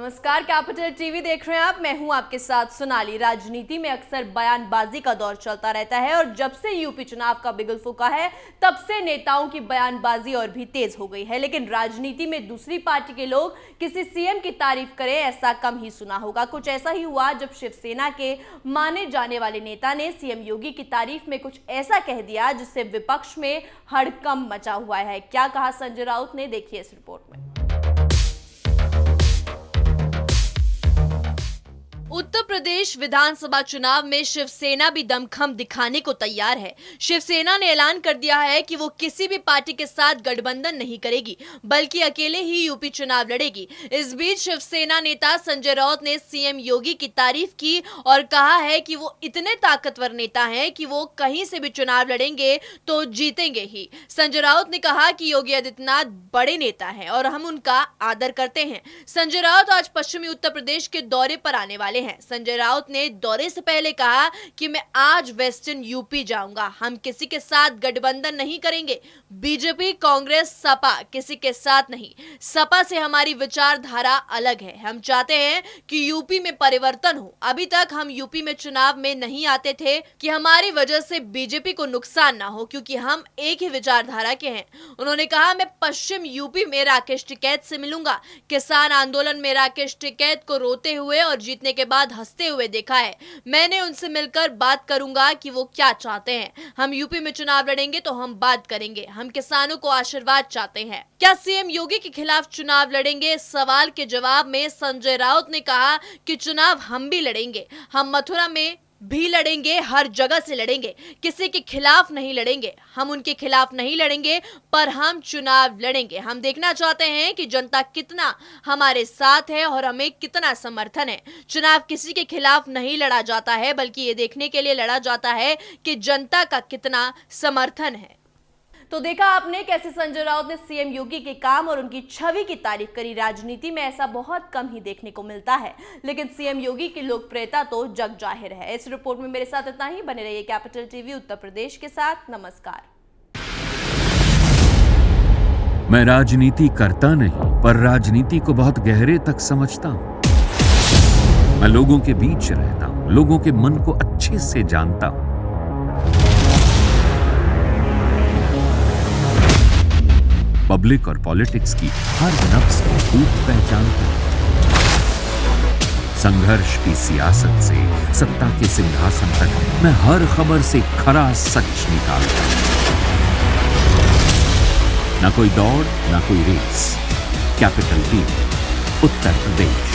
नमस्कार, capital TV देख रहे हैं आप। मैं हूं आपके साथ सोनाली। राजनीति में अक्सर बयानबाजी का दौर चलता रहता है और जब से यूपी चुनाव का बिगुल फूका है तब से नेताओं की बयानबाजी और भी तेज हो गई है। लेकिन राजनीति में दूसरी पार्टी के लोग किसी सीएम की तारीफ करें ऐसा कम ही सुना होगा। कुछ ऐसा ही हुआ जब शिवसेना के माने जाने वाले नेता ने सीएम योगी की तारीफ में कुछ ऐसा कह दिया जिससे विपक्ष में हड़कंप मचा हुआ है। क्या कहा संजय राउत ने, देखिए इस रिपोर्ट में। उत्तर प्रदेश विधानसभा चुनाव में शिवसेना भी दमखम दिखाने को तैयार है। शिवसेना ने ऐलान कर दिया है कि वो किसी भी पार्टी के साथ गठबंधन नहीं करेगी, बल्कि अकेले ही यूपी चुनाव लड़ेगी। इस बीच शिवसेना नेता संजय राउत ने सीएम योगी की तारीफ की और कहा है कि वो इतने ताकतवर नेता हैं कि वो कहीं से भी चुनाव लड़ेंगे तो जीतेंगे ही। संजय राउत ने कहा कि योगी आदित्यनाथ बड़े नेता हैं और हम उनका आदर करते हैं। संजय राउत आज पश्चिमी उत्तर प्रदेश के दौरे पर आने वाले हैं। संजय राउत ने दौरे से पहले कहा कि मैं आज वेस्टर्न यूपी जाऊंगा, हम किसी के साथ गठबंधन नहीं करेंगे। बीजेपी, कांग्रेस, सपा किसी के साथ नहीं। सपा से हमारी विचारधारा अलग है। हम चाहते हैं कि यूपी में परिवर्तन हो। अभी तक हम यूपी में चुनाव में नहीं आते थे कि हमारी वजह से बीजेपी को नुकसान ना हो, क्योंकि हम एक ही विचारधारा के हैं। उन्होंने कहा मैं पश्चिम यूपी में राकेश टिकैत से मिलूंगा। किसान आंदोलन में राकेश टिकैत को रोते हुए और जीतने के बाद हंसते हुए देखा है। मैंने उनसे मिलकर बात करूंगा कि वो क्या चाहते हैं। हम यूपी में चुनाव लड़ेंगे तो हम बात करेंगे। हम किसानों को आशीर्वाद चाहते हैं। क्या सीएम योगी के खिलाफ चुनाव लड़ेंगे? सवाल के जवाब में संजय राउत ने कहा कि चुनाव हम भी लड़ेंगे। हम मथुरा में भी लड़ेंगे, हर जगह से लड़ेंगे, किसी के खिलाफ नहीं लड़ेंगे। हम उनके खिलाफ नहीं लड़ेंगे, पर हम चुनाव लड़ेंगे। हम देखना चाहते हैं कि जनता कितना हमारे साथ है और हमें कितना समर्थन है। चुनाव किसी के खिलाफ नहीं लड़ा जाता है, बल्कि ये देखने के लिए लड़ा जाता है कि जनता का कितना समर्थन है। तो देखा आपने कैसे संजय राउत ने सीएम योगी के काम और उनकी छवि की तारीफ करी। राजनीति में ऐसा बहुत कम ही देखने को मिलता है, लेकिन सीएम योगी की लोकप्रियता तो जग जाहिर है। इस रिपोर्ट में मेरे साथ इतना ही। बने रहिए कैपिटल टीवी उत्तर प्रदेश के साथ। नमस्कार। मैं राजनीति करता नहीं, पर राजनीति को बहुत गहरे तक समझता हूं। मैं लोगों के बीच रहता हूं, लोगों के मन को अच्छे से जानता हूं। पब्लिक और पॉलिटिक्स की हर नब्ज को खूब पहचानता हूं। संघर्ष की सियासत से सत्ता के सिंहासन तक मैं हर खबर से खरा सच निकालता हूं। ना कोई दौड़, ना कोई race. Capital TV, Uttar Pradesh.